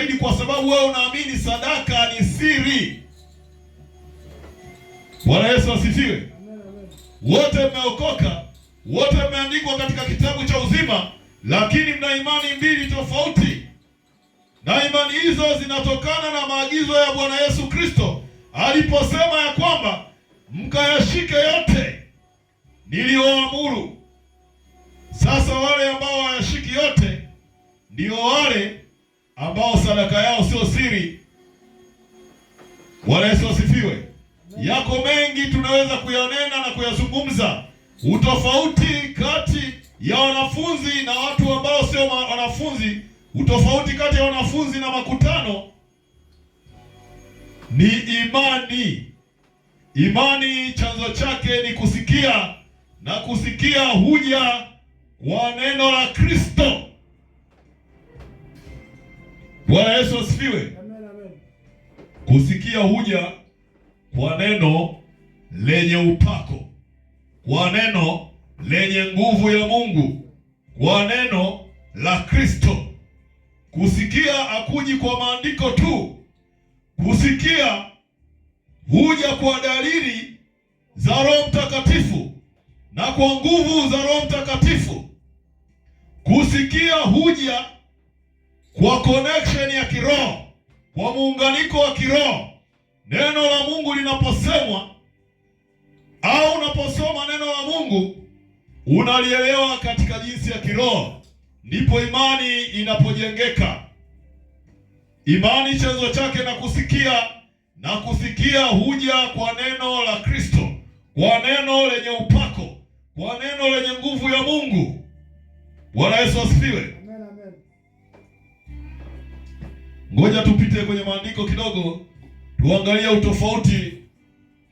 zaidi, kwa sababu wewe unaamini sadaka ni siri. Bwana Yesu asifiwe. Wote mmeokoka, wote mmeandikwa katika kitabu cha uzima, lakini mna imani mbili tofauti, na imani hizo zinatokana na maagizo ya Bwana Yesu Kristo aliposema ya kwamba mkayashike yote niliyoamuru. Sasa wale ambao hayashiki yote ndio wale ambao sadaka yao sio siri. Bwana Yesu asifiwe. Yako mengi tunaweza kuyanena na kuyazungumza, utofauti kati ya wanafunzi na watu ambao sio wanafunzi, utofauti kati ya wanafunzi na makutano ni imani. Imani chanzo chake ni kusikia, na kusikia huja kwa neno la Kristo. Bwana Yesu asifiwe. Amen, amen. Kusikia huja kwa neno lenye upako, kwa neno lenye nguvu ya Mungu, kwa neno la Kristo. Kusikia hakuji kwa maandiko tu. Kusikia huja kwa dalili za Roho Mtakatifu na kwa nguvu za Roho Mtakatifu. Kusikia huja kwa connection ya kiroho, kwa muunganiko wa kiroho. Neno la Mungu linaposemwa au unaposoma neno la Mungu unalielewa katika jinsi ya kiroho, ndipo imani inapojengeka. Imani chanzo chake na kusikia, na kusikia huja kwa neno la Kristo, kwa neno lenye upako, kwa neno lenye nguvu ya Mungu. Bwana Yesu asifiwe. Amen, amen. Ngoja tupite kwenye maandiko kidogo, tuangalie utofauti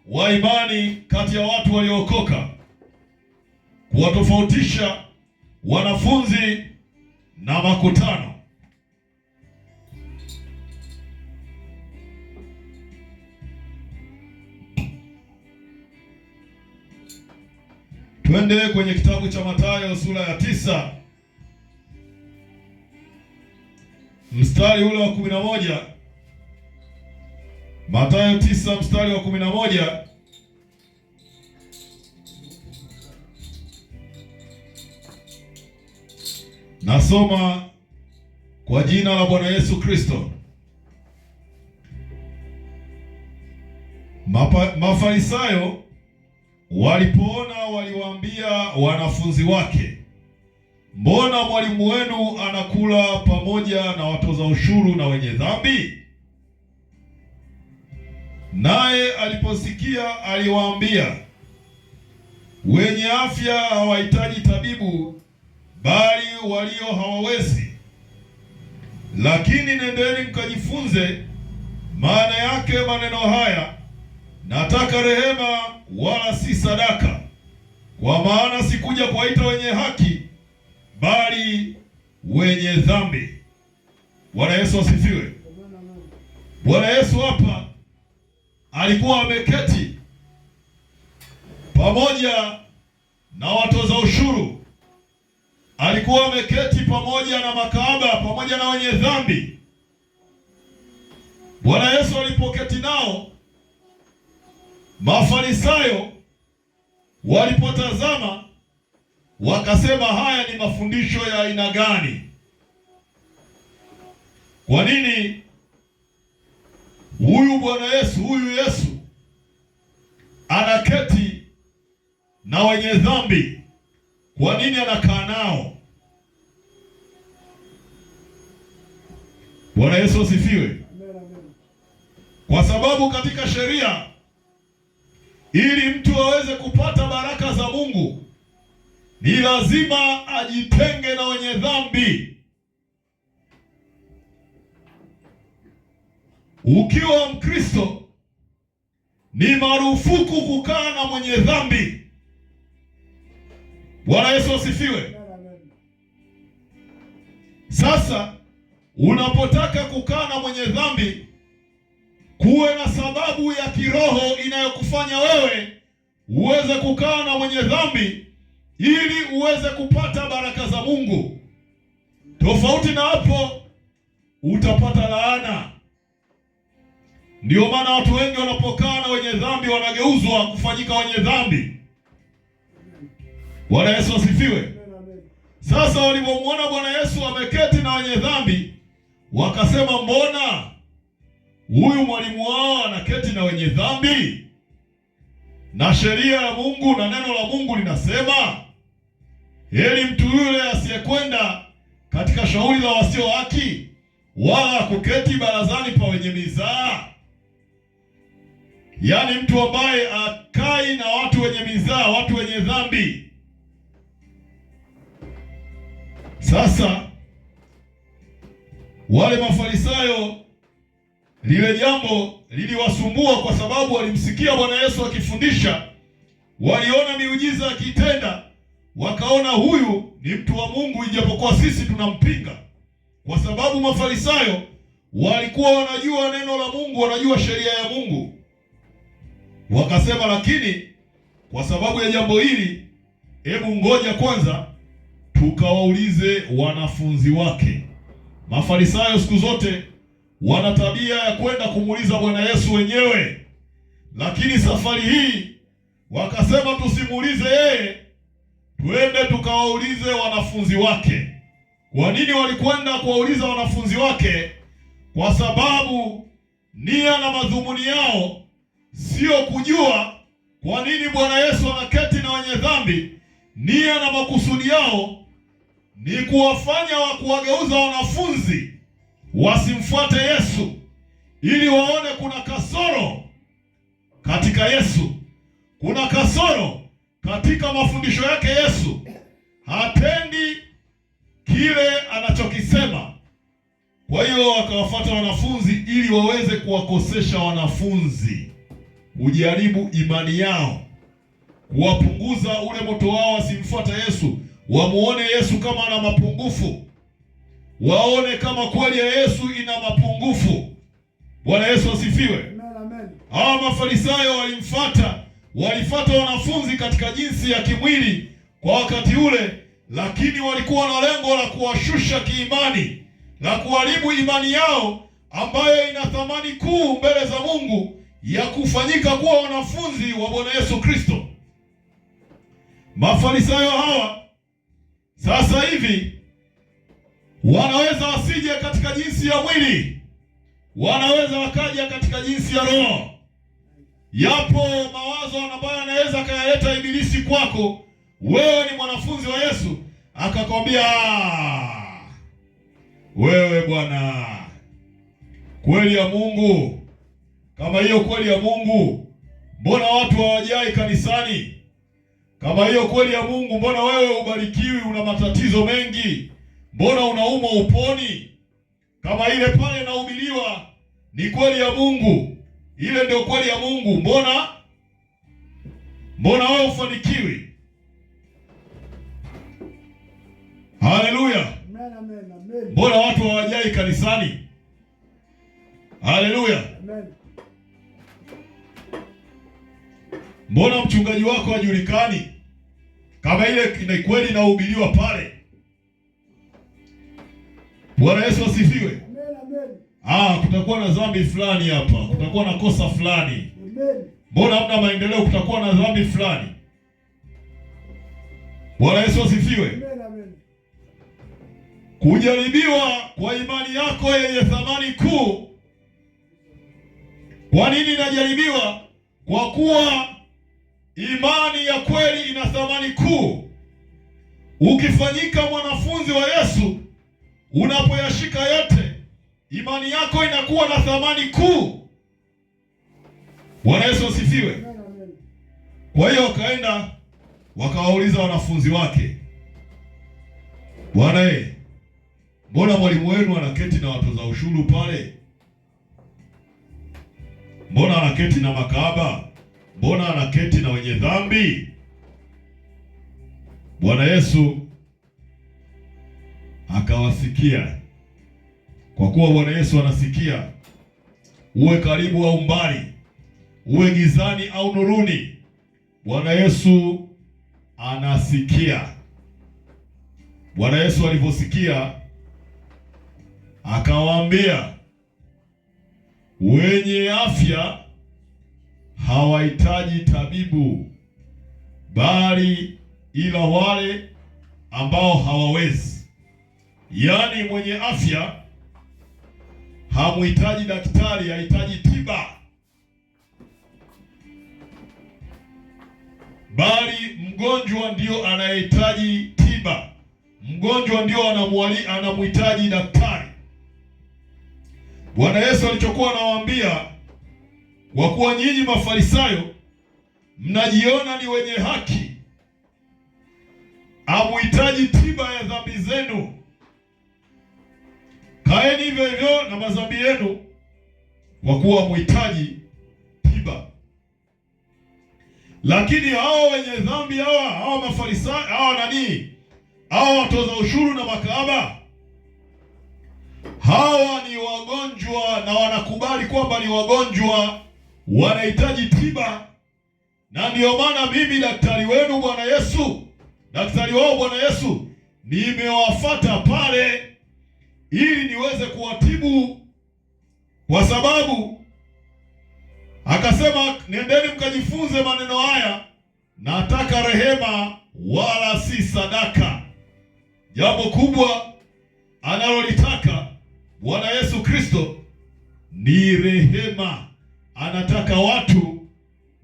wa imani kati ya watu waliookoka, kuwatofautisha wanafunzi na makutano. Twende kwenye kitabu cha Mathayo sura ya 9 mstari ule wa 11. Mathayo 9 mstari wa 11. Nasoma kwa jina la Bwana Yesu Kristo. Mafarisayo walipoona waliwaambia wanafunzi wake, mbona mwalimu wenu anakula pamoja na watoza ushuru na wenye dhambi? Naye aliposikia aliwaambia, wenye afya hawahitaji tabibu, bali walio hawawezi. Lakini nendeni mkajifunze maana yake maneno haya, nataka rehema wala si sadaka, kwa maana sikuja kuwaita wenye haki, bali wenye dhambi. Bwana Yesu asifiwe. Bwana Yesu hapa alikuwa ameketi pamoja na watoza ushuru, alikuwa ameketi pamoja na makahaba, pamoja na wenye dhambi. Bwana Yesu alipoketi nao, Mafarisayo walipotazama wakasema, haya ni mafundisho ya aina gani? Kwa nini huyu Bwana Yesu, huyu Yesu anaketi na wenye dhambi? Kwa nini anakaa nao? Bwana Yesu asifiwe. Kwa sababu katika sheria, ili mtu aweze kupata baraka za Mungu, ni lazima ajitenge na wenye dhambi. Ukiwa Mkristo, ni marufuku kukaa na mwenye dhambi. Bwana Yesu asifiwe. Sasa unapotaka kukaa na mwenye dhambi, kuwe na sababu ya kiroho inayokufanya wewe uweze kukaa na mwenye dhambi, ili uweze kupata baraka za Mungu. Tofauti na hapo, utapata laana. Ndio maana watu wengi wanapokaa na wenye dhambi wanageuzwa kufanyika wenye dhambi. Bwana Yesu asifiwe. Sasa walipomwona Bwana Yesu ameketi na wenye dhambi, wakasema, mbona huyu mwalimu wao anaketi na wenye dhambi? Na sheria ya Mungu na neno la Mungu linasema, heri mtu yule asiyekwenda katika shauri la wasio haki, wala kuketi barazani pa wenye mizaa. Yaani mtu ambaye akai na watu wenye mizaa, watu wenye dhambi. Sasa wale Mafarisayo, lile jambo liliwasumbua kwa sababu walimsikia Bwana Yesu akifundisha, waliona miujiza akitenda, wakaona huyu ni mtu wa Mungu, ijapokuwa sisi tunampinga. Kwa sababu Mafarisayo walikuwa wanajua neno la Mungu, wanajua sheria ya Mungu. Wakasema, lakini kwa sababu ya jambo hili, hebu ngoja kwanza tukawaulize wanafunzi wake. Mafarisayo siku zote wana tabia ya kwenda kumuuliza Bwana Yesu wenyewe, lakini safari hii wakasema tusimuulize yeye, twende tukawaulize wanafunzi wake. Kwa nini walikwenda kuwauliza wanafunzi wake? Kwa sababu nia na madhumuni yao sio kujua kwa nini Bwana Yesu anaketi na wenye dhambi. Nia na makusudi yao ni kuwageuza wanafunzi wasimfuate Yesu, ili waone kuna kasoro katika Yesu, kuna kasoro katika mafundisho yake. Yesu hatendi kile anachokisema. Kwa hiyo wakawafuata wanafunzi ili waweze kuwakosesha wanafunzi, ujaribu imani yao, kuwapunguza ule moto wao wasimfuate Yesu, wamuone Yesu kama ana mapungufu, waone kama kweli ya Yesu ina mapungufu. Bwana Yesu asifiwe. Amen. Hawa Mafarisayo walifuata wanafunzi katika jinsi ya kimwili kwa wakati ule, lakini walikuwa na lengo la kuwashusha kiimani, la kuharibu imani yao ambayo ina thamani kuu mbele za Mungu ya kufanyika kuwa wanafunzi wa Bwana Yesu Kristo. Mafarisayo hawa sasa hivi wanaweza wasije katika jinsi ya mwili, wanaweza wakaja katika jinsi ya roho. Yapo mawazo ambayo anaweza kayaleta ibilisi kwako. Wewe ni mwanafunzi wa Yesu, akakwambia, wewe bwana, kweli ya Mungu, kama hiyo kweli ya Mungu, mbona watu hawajai kanisani? Kama hiyo kweli ya Mungu, mbona wewe ubarikiwi, una matatizo mengi? Mbona unaumwa uponi? Kama ile pale inahubiriwa ni kweli ya Mungu, ile ndio kweli ya Mungu, mbona wewe ufanikiwi? Haleluya. Mbona watu hawajai kanisani? Haleluya. Mbona mchungaji wako hajulikani? Kama ile ni kweli inahubiriwa pale. Bwana Yesu asifiwe. Kutakuwa na dhambi fulani hapa, kutakuwa na kosa fulani. Mbona hamna maendeleo? Kutakuwa na dhambi fulani. Bwana Yesu asifiwe. Kujaribiwa kwa imani yako yenye thamani kuu. Kwa nini inajaribiwa? Kwa kuwa imani ya kweli ina thamani kuu. Ukifanyika mwanafunzi wa Yesu, unapoyashika yote, imani yako inakuwa na thamani kuu. Bwana Yesu asifiwe. Kwa hiyo wakaenda wakawauliza wanafunzi wake, Bwana, mbona mwalimu wenu anaketi na watoza ushuru pale? Mbona anaketi na makahaba? Mbona anaketi na wenye dhambi? Bwana Yesu akawasikia. Kwa kuwa Bwana Yesu anasikia, uwe karibu au mbali, uwe gizani au nuruni, Bwana Yesu anasikia. Bwana Yesu alivyosikia akawaambia, wenye afya hawahitaji tabibu, bali ila wale ambao hawawezi. Yaani mwenye afya hamhitaji daktari, hahitaji tiba, bali mgonjwa ndio anayehitaji tiba. Mgonjwa ndio anamhitaji daktari. Bwana Yesu alichokuwa anawaambia, kwa kuwa nyinyi Mafarisayo mnajiona ni wenye haki, hamhitaji tiba ya dhambi zenu, kaeni hivyo hivyo na madhambi yenu, kwa kuwa hamhitaji tiba. Lakini hao wenye dhambi, hawa Mafarisayo, hawa watoza ushuru na makahaba, hawa ni wagonjwa na wanakubali kwamba ni wagonjwa, wanahitaji tiba. Na ndiyo maana mimi daktari wenu Bwana Yesu, daktari wao Bwana Yesu, nimewafuata pale ili niweze kuwatibu, kwa sababu akasema, nendeni mkajifunze maneno haya, nataka rehema wala si sadaka. Jambo kubwa analolitaka Bwana Yesu Kristo ni rehema. Anataka watu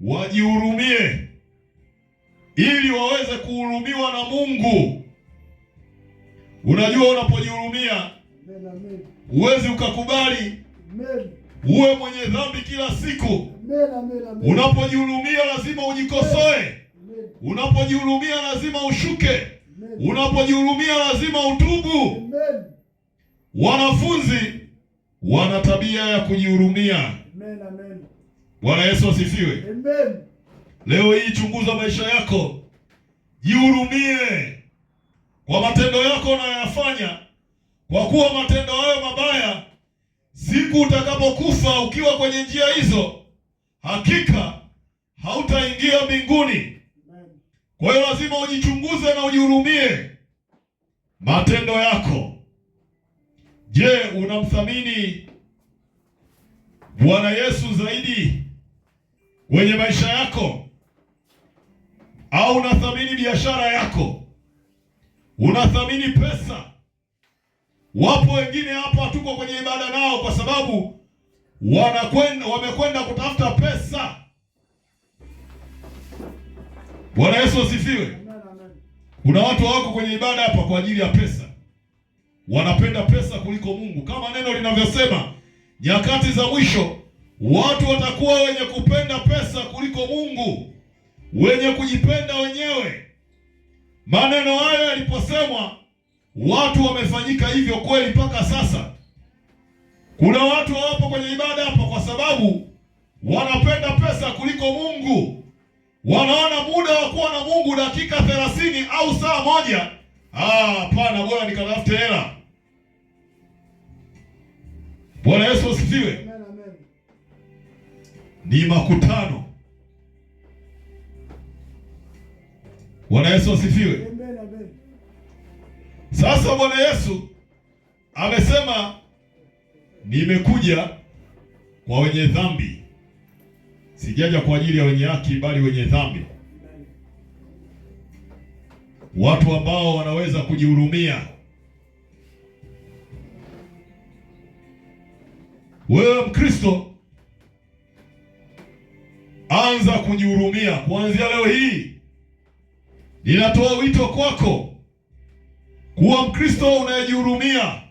wajihurumie ili waweze kuhurumiwa na Mungu. Unajua, unapojihurumia huwezi ukakubali uwe mwenye dhambi kila siku. Unapojihurumia lazima ujikosoe. Unapojihurumia lazima ushuke. Unapojihurumia lazima utubu. Wanafunzi wana tabia ya kujihurumia. Bwana Yesu asifiwe. Leo hii chunguza maisha yako, jihurumie kwa matendo yako unayoyafanya, kwa kuwa matendo hayo mabaya, siku utakapokufa ukiwa kwenye njia hizo, hakika hautaingia mbinguni. Kwa hiyo lazima ujichunguze na ujihurumie matendo yako. Je, unamthamini Bwana Yesu zaidi kwenye maisha yako, au unathamini biashara yako? Unathamini pesa? Wapo wengine hapa tuko kwenye ibada nao kwa sababu wamekwenda kutafuta pesa. Bwana Yesu asifiwe. Kuna watu wako kwenye ibada hapa kwa ajili ya pesa. Wanapenda pesa kuliko Mungu. Kama neno linavyosema, nyakati za mwisho watu watakuwa wenye kupenda pesa kuliko Mungu, wenye kujipenda wenyewe. Maneno hayo yaliposemwa, watu wamefanyika hivyo kweli mpaka sasa. Kuna watu wapo kwenye ibada hapa kwa sababu wanapenda pesa kuliko Mungu. Wanaona muda wa kuwa na Mungu dakika 30 au saa moja. Hapana, bora nikatafute hela. Bwana Yesu asifiwe. Ni makutano. Bwana Yesu asifiwe. Sasa Bwana Yesu amesema, nimekuja kwa wenye dhambi, sijaja kwa ajili ya wenye haki, bali wenye dhambi. Watu ambao wanaweza kujihurumia. Wewe Mkristo, anza kujihurumia kuanzia leo hii. Ninatoa wito kwako kuwa Mkristo unayejihurumia.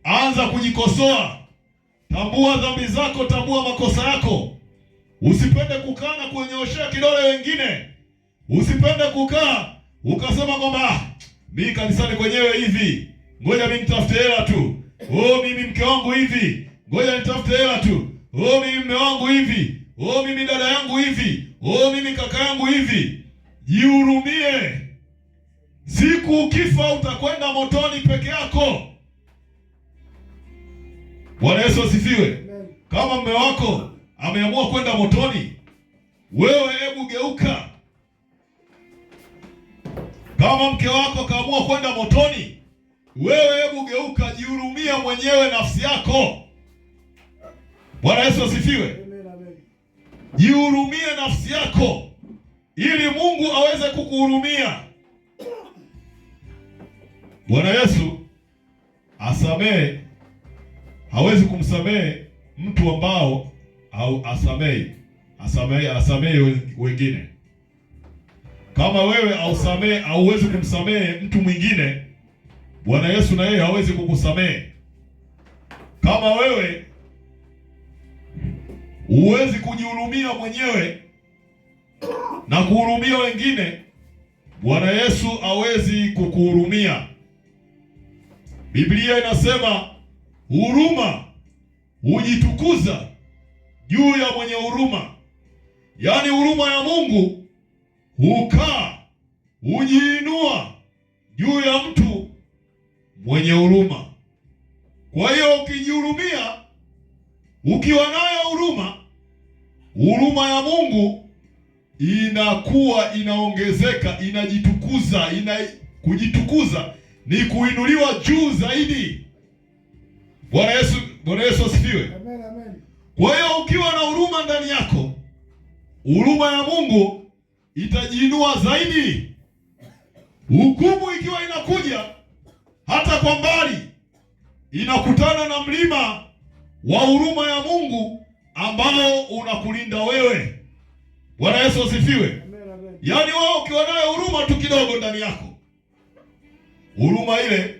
Anza kujikosoa. Tambua dhambi zako, tambua makosa yako. Usipende kukaa na kunyooshea kidole wengine. Usipende kukaa ukasema kwamba mimi kanisani kwenyewe hivi, ngoja mimi nitafute hela tu. Mimi mke wangu hivi, ngoja nitafute hela tu. Mimi mume wangu hivi, mimi dada yangu hivi, mimi kaka yangu hivi. Jihurumie. Siku ukifa utakwenda motoni peke yako. Bwana Yesu asifiwe. Kama mume wako ameamua kwenda motoni, wewe hebu geuka. Kama mke wako kaamua kwenda motoni, Wewe hebu geuka, jihurumia mwenyewe nafsi yako. Bwana Yesu asifiwe. Jihurumie nafsi yako ili Mungu aweze kukuhurumia. Bwana Yesu asamehe, hawezi kumsamehe mtu ambao asamehe wengine. Kama wewe hauwezi kumsamehe mtu mwingine, Bwana Yesu na yeye hawezi kukusamehe. Kama wewe huwezi kujihurumia mwenyewe na kuhurumia wengine, Bwana Yesu hawezi kukuhurumia. Biblia inasema huruma hujitukuza juu ya mwenye huruma. Yaani huruma ya Mungu hujiinua juu ya mtu mwenye huruma. Kwa hiyo ukijihurumia, ukiwa nayo huruma ya Mungu inakuwa inaongezeka, inajitukuza. Kujitukuza ni kuinuliwa juu zaidi. Bwana Yesu asifiwe. Amen, amen. Kwa hiyo ukiwa na huruma ndani yako, huruma ya Mungu itajiinua zaidi. Hukumu ikiwa inakuja hata kwa mbali, inakutana na mlima wa huruma ya Mungu ambao unakulinda wewe. Bwana Yesu asifiwe. Yaani wewe ukiwa nayo huruma tu kidogo ndani yako, huruma ile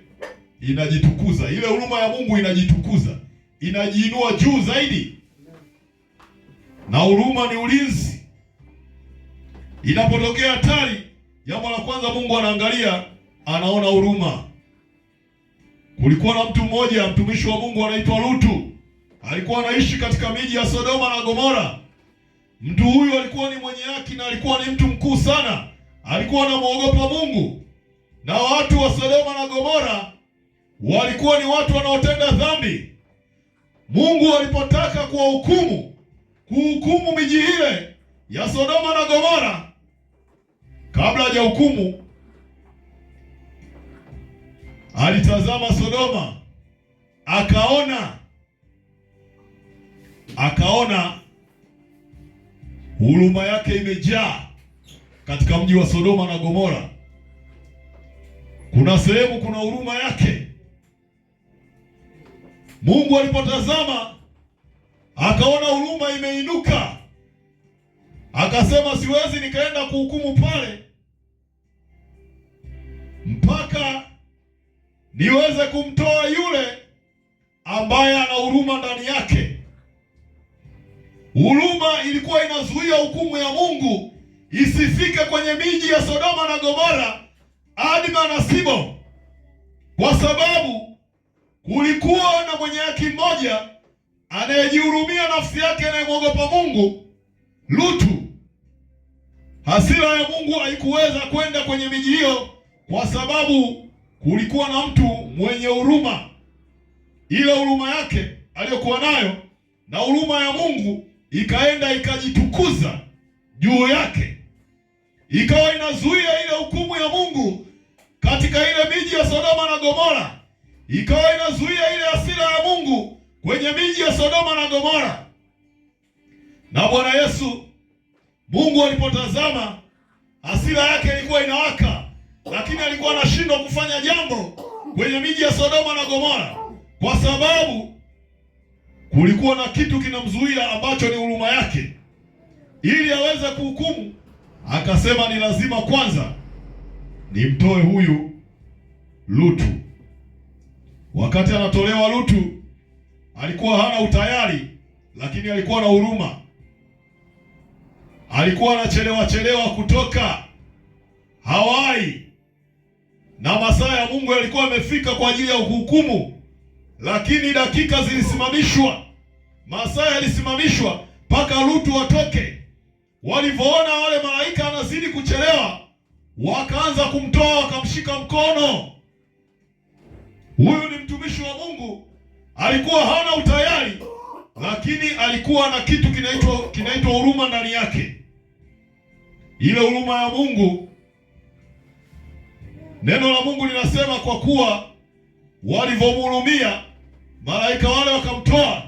inajitukuza. Ile huruma ya Mungu inajitukuza, inajiinua juu zaidi. Na huruma ni ulinzi. Inapotokea hatari, jambo la kwanza Mungu anaangalia, anaona huruma. Kulikuwa na mtu mmoja, mtumishi wa Mungu anaitwa Lutu. Alikuwa anaishi katika miji ya Sodoma na Gomora. Mtu huyu alikuwa ni mwenye haki na alikuwa ni mtu mkuu sana. Alikuwa anamwogopa Mungu. Na watu wa Sodoma na Gomora walikuwa ni watu wanaotenda dhambi. Mungu alipotaka kuhukumu miji ile ya Sodoma na Gomora, kabla hajahukumu, alitazama Sodoma, akaona huruma yake imejaa katika mji wa Sodoma na Gomora. Kuna sehemu kuna huruma yake. Mungu alipotazama akaona huruma imeinuka, akasema siwezi nikaenda kuhukumu pale mpaka niweze kumtoa yule ambaye ana huruma ndani yake. Huruma ilikuwa inazuia hukumu ya Mungu isifike kwenye miji ya Sodoma na Gomora, Adma na Sibo, kwa sababu kulikuwa na mwenye haki mmoja anayejihurumia nafsi yake, anayemwogopa Mungu, Lutu. Hasira ya Mungu haikuweza kwenda kwenye miji hiyo kwa sababu kulikuwa na mtu mwenye huruma. Ile huruma yake aliyokuwa nayo na huruma ya Mungu ikaenda ikajitukuza juu yake, ikawa inazuia ile hukumu ya Mungu katika ile miji ya Sodoma na Gomora, ikawa inazuia ile hasira ya Mungu kwenye miji ya Sodoma na Gomora. Na Bwana Yesu, Mungu alipotazama, hasira yake ilikuwa inawaka, lakini alikuwa anashindwa kufanya jambo kwenye miji ya Sodoma na Gomora kwa sababu kulikuwa na kitu kinamzuia ambacho ni huruma yake. Ili aweze kuhukumu, akasema ni lazima kwanza nimtoe huyu Lutu. Wakati anatolewa Lutu, alikuwa hana utayari, lakini alikuwa na huruma. Alikuwa anachelewa kutoka Hawaii, na masaa ya Mungu yalikuwa yamefika kwa ajili ya kuhukumu, lakini dakika zilisimamishwa, masaa yalisimamishwa mpaka Lutu atoke. Walivyoona wale malaika anazidi kuchelewa, wakaanza kumtoa, wakamshika mkono. Huyu ni mtumishi wa Mungu, alikuwa hana utayari, lakini alikuwa na kitu kinaitwa huruma ndani yake. Ile huruma ya Mungu, neno la Mungu linasema kwa kuwa Walivyomhurumia, malaika wale wakamtoa,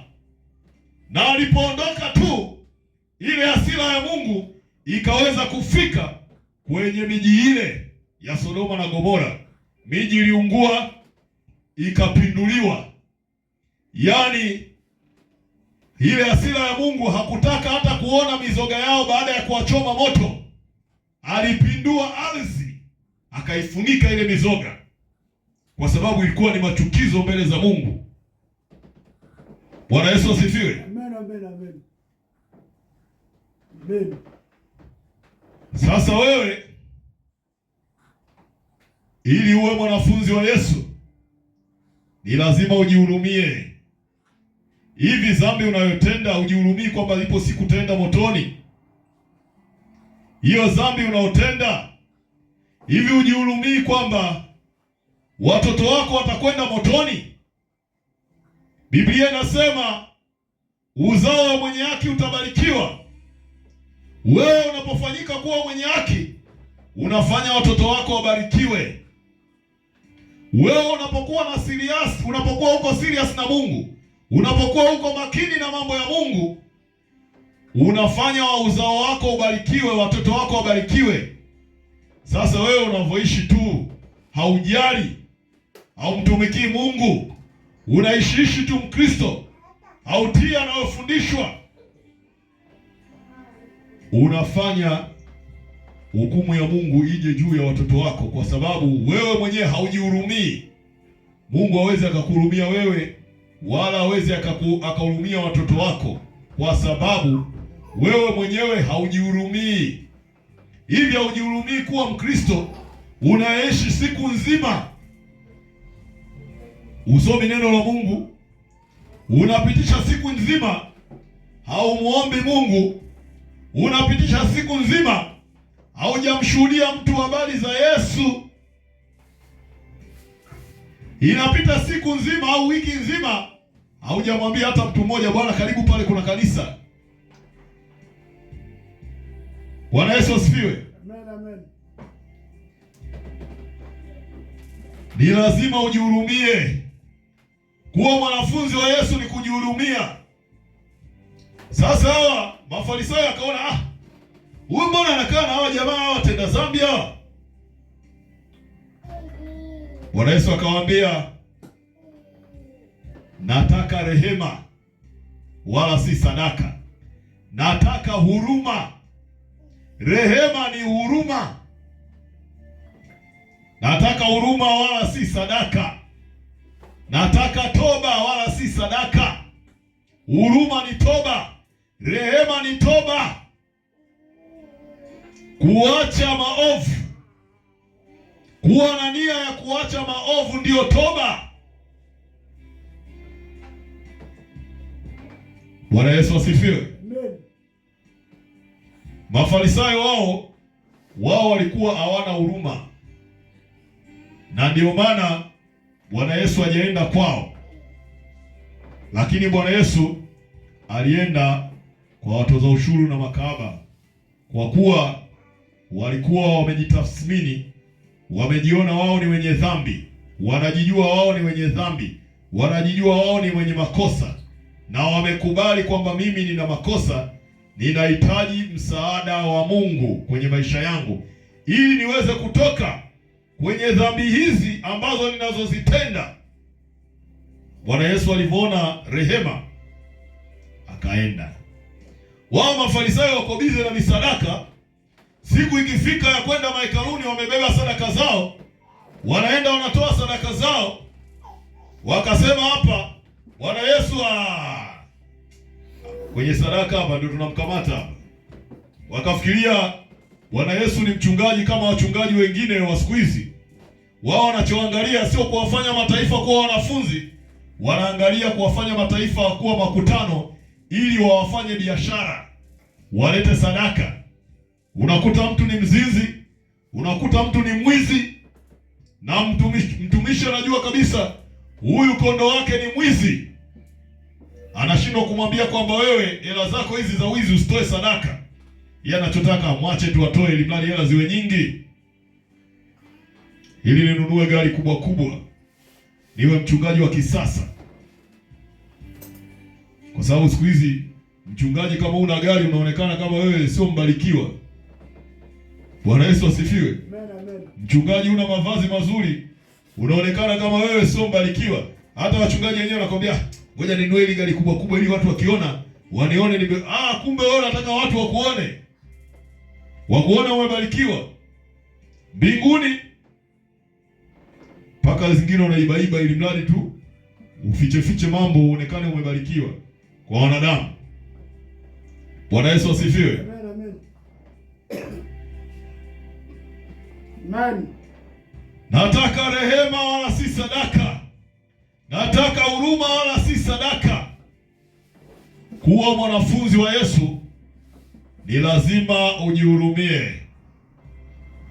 na alipoondoka tu, ile hasira ya Mungu ikaweza kufika kwenye miji ile ya Sodoma na Gomora. Miji iliungua, ikapinduliwa. Yaani ile hasira ya Mungu hakutaka hata kuona mizoga yao baada ya kuwachoma moto. Alipindua ardhi, akaifunika ile mizoga, kwa sababu ilikuwa ni machukizo mbele za Mungu. Bwana Yesu asifiwe. Amen, amen, amen. Amen. Sasa wewe, ili uwe mwanafunzi wa Yesu, ni lazima ujihurumie. Hivi dhambi unayotenda ujihurumii kwamba ipo siku utaenda motoni? Hiyo dhambi unayotenda hivi ujihurumii kwamba watoto wako watakwenda motoni? Biblia inasema uzao wa mwenye haki utabarikiwa. Wewe unapofanyika kuwa mwenye haki, unafanya watoto wako wabarikiwe. Wewe unapokuwa uko serious na Mungu, unapokuwa uko makini na mambo ya Mungu, unafanya uzao wako ubarikiwe, watoto wako wabarikiwe. Sasa wewe unavyoishi tu, haujali, haumtumikii Mungu, unaishiishi tu Mkristo, hautii anayofundishwa, unafanya hukumu ya Mungu ije juu ya watoto wako, kwa sababu wewe mwenyewe haujihurumii. Mungu hawezi akakuhurumia wewe, wala hawezi akahurumia watoto wako, kwa sababu wewe mwenyewe haujihurumii. Hivi haujihurumii kuwa Mkristo, unaishi siku nzima usomi neno la Mungu, unapitisha siku nzima haumuombi Mungu, unapitisha siku nzima haujamshuhudia mtu habari za Yesu. Inapita siku nzima au wiki nzima haujamwambia hata mtu mmoja, bwana karibu pale kuna kanisa. Bwana Yesu asifiwe. Amen, amen. Ni lazima ujihurumie. Kuwa mwanafunzi wa Yesu ni kujihurumia. Sasa hawa Mafarisayo akaona, huyu mbona anakaa na hawa jamaa hawa watenda dhambi hawa? Bwana Yesu akawaambia, nataka rehema wala si sadaka. Nataka huruma. Rehema ni huruma. Nataka huruma wala si sadaka. Nataka toba wala si sadaka. Huruma ni toba, rehema ni toba. Kuacha maovu, kuwa na nia ya kuacha maovu ndiyo toba. Bwana Yesu asifiwe. Mafarisayo wao walikuwa hawana huruma, na ndio maana Bwana Yesu hajaenda kwao. Lakini Bwana Yesu alienda kwa watoza ushuru na makahaba, kwa kuwa walikuwa wamejitathmini, wamejiona wao ni wenye dhambi, wanajijua wao ni wenye dhambi, wanajijua wao ni wenye makosa, na wamekubali kwamba mimi nina makosa, ninahitaji msaada wa Mungu kwenye maisha yangu ili niweze kutoka kwenye dhambi hizi ambazo ninazozitenda. Bwana Yesu alivyoona rehema akaenda. Wao Mafarisayo wako bize na misadaka. Siku ikifika ya kwenda mahekaluni, wamebeba sadaka zao, wanaenda wanatoa sadaka zao. Wakasema hapa Bwana Yesu kwenye sadaka hapa ndio tunamkamata hapa. Wakafikiria Bwana Yesu ni mchungaji kama wachungaji wengine wa siku hizi. Wao wanachoangalia sio kuwafanya mataifa kuwa wanafunzi, wanaangalia kuwafanya mataifa kuwa makutano ili wawafanye biashara, walete sadaka. Unakuta mtu ni mzinzi, unakuta mtu ni mwizi, na mtumishi anajua kabisa huyu kondo wake ni mwizi. Anashindwa kumwambia kwamba wewe hela zako hizi za wizi usitoe sadaka. Yeye anachotaka mwache tu atoe ili mradi hela ziwe nyingi, ili ninunue gari kubwa kubwa. niwe mchungaji wa kisasa, kwa sababu siku hizi mchungaji, kama una gari unaonekana kama wewe sio mbarikiwa. Bwana Yesu asifiwe. Mchungaji una mavazi mazuri, unaonekana kama wewe sio mbarikiwa. Hata wachungaji wenyewe wanakwambia, ngoja ninunue ile gari kubwa kubwa ili watu wakiona wanione ni kumbe wewe unataka watu wakuone. Wakuona umebarikiwa. Mbinguni paka zingine unaibaiba ili mradi tu ufiche mambo uonekane umebarikiwa kwa wanadamu. Bwana Yesu asifiwe. Amen. Amen. Nataka rehema wala si sadaka. Nataka huruma wala si sadaka. Kuwa mwanafunzi wa Yesu ni lazima ujihurumie.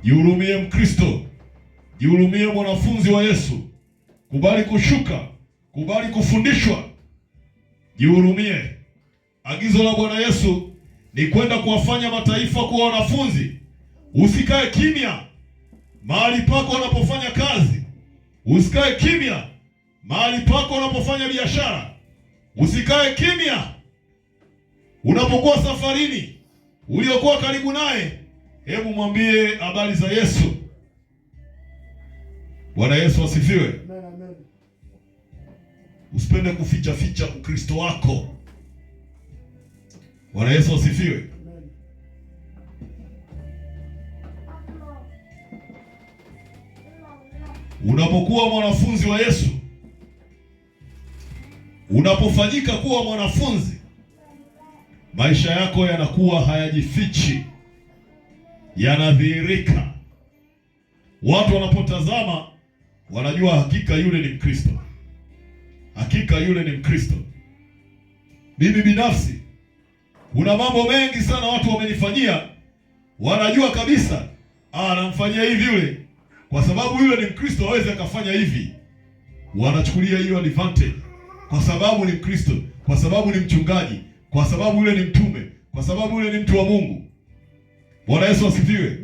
Jihurumie Mkristo. Jihurumie mwanafunzi wa Yesu. Kubali kushuka, kubali kufundishwa. Jihurumie. Agizo la Bwana Yesu ni kwenda kuwafanya mataifa kuwa wanafunzi. Usikae kimya mahali pako unapofanya kazi. Usikae kimya mahali pako unapofanya biashara. Usikae kimya unapokuwa safarini. Uliokuwa karibu naye, hebu mwambie habari za Yesu. Bwana Yesu asifiwe. Amen. Usipende kuficha Ukristo wako. Bwana Yesu asifiwe. Unapokuwa mwanafunzi wa Yesu, unapofanyika kuwa mwanafunzi, maisha yako yanakuwa hayajifichi, yanadhihirika. Watu wanapotazama wanajua hakika yule ni Mkristo. Hakika yule ni Mkristo. Mimi binafsi kuna mambo mengi sana watu wamenifanyia, wanajua kabisa anamfanyia hivi yule, kwa sababu yule ni Mkristo hawezi akafanya hivi. Wanachukulia hiyo advantage kwa sababu ni Mkristo, kwa sababu ni mchungaji, kwa sababu yule ni mtume, kwa sababu yule ni mtu wa Mungu. Bwana Yesu asifiwe.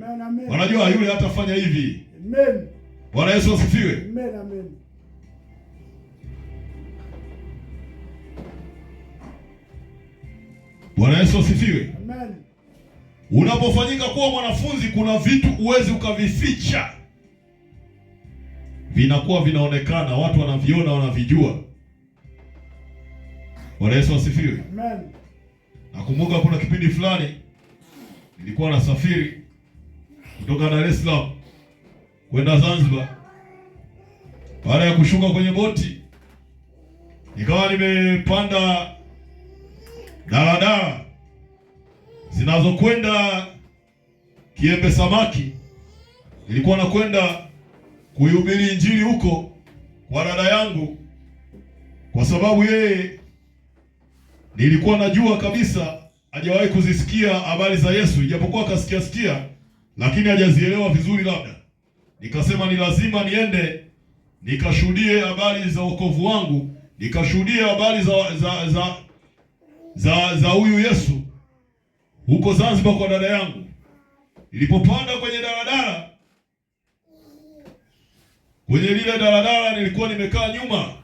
Wanajua yule hatafanya hivi. Amen. Bwana Yesu asifiwe. Amen. Bwana Yesu asifiwe. Amen. Unapofanyika kuwa mwanafunzi, kuna vitu uwezi ukavificha. Vinakuwa vinaonekana, watu wanaviona, wanavijua. Bwana Yesu asifiwe. Amen. Nakumbuka kuna kipindi fulani nilikuwa nasafiri kutoka Dar es Salaam kwenda Zanzibar. Baada ya kushuka kwenye boti, nikawa nimepanda daladala zinazokwenda Kiembe Samaki. Nilikuwa nakwenda kuihubiri Injili huko kwa dada yangu, kwa sababu yeye nilikuwa najua kabisa hajawahi kuzisikia habari za Yesu, ijapokuwa akasikia lakini hajazielewa vizuri labda. Nikasema ni lazima niende nikashuhudie habari za wokovu wangu, nikashuhudie habari za huyu Yesu huko Zanzibar kwa dada yangu. Nilipopanda kwenye daladala, kwenye lile daladala nilikuwa nimekaa nyuma.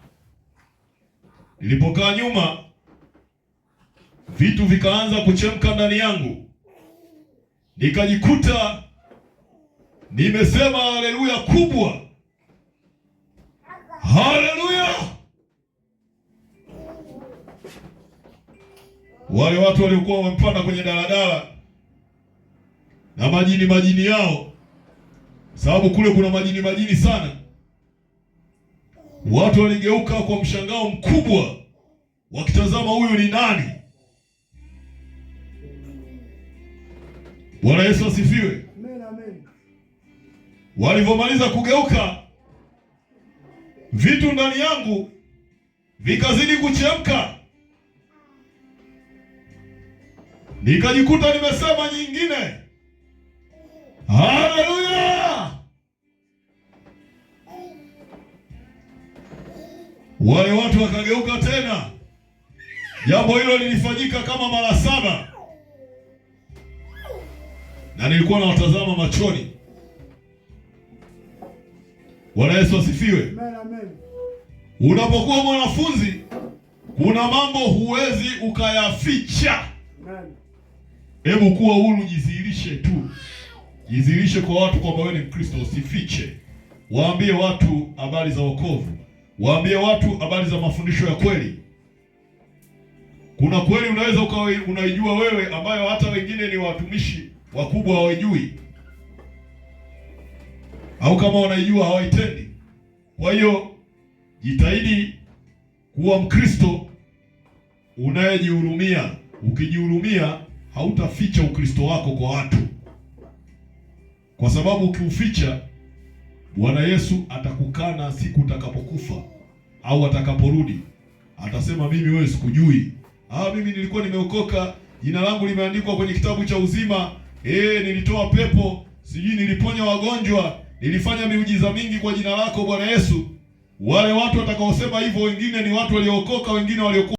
Nilipokaa nyuma, vitu vikaanza kuchemka ndani yangu. Nikajikuta nimesema haleluya kubwa. Haleluya! Wale watu waliokuwa wamepanda kwenye daladala na majini yao, sababu kule kuna majini sana, watu waligeuka kwa mshangao mkubwa wakitazama huyu ni nani. Bwana Yesu asifiwe. Amen. Walivyomaliza kugeuka, vitu ndani yangu vikazidi kuchemka. Nikajikuta nimesema nyingine. Haleluya! Wale watu wakageuka tena. Jambo hilo lilifanyika kama mara 7. Na nilikuwa nawatazama machoni. Bwana Yesu asifiwe. Amen. Unapokuwa mwanafunzi, kuna mambo huwezi ukayaficha. Hebu kuwa huru, jidhihirishe tu. Jidhihirishe kwa watu kwamba wewe ni Mkristo, usifiche. Waambie watu habari za wokovu. Waambie watu habari za mafundisho ya kweli. Kuna kweli unaweza unaijua wewe ambayo hata wengine ni watumishi wakubwa hawajui. Au kama wanaijua hawaitendi. Kwa hiyo jitahidi kuwa Mkristo unayejihurumia. Ukijihurumia hautaficha Ukristo wako kwa watu. Kwa sababu ukiuficha, Bwana Yesu atakukana siku utakapokufa au atakaporudi. Atasema mimi wewe sikujui. Mimi nilikuwa nimeokoka, jina langu limeandikwa kwenye kitabu cha uzima. Nilitoa pepo, sijui niliponya wagonjwa, nilifanya miujiza mingi kwa jina lako Bwana Yesu. Wale watu watakaosema hivyo, wengine ni watu waliookoka, wengine waliokuwa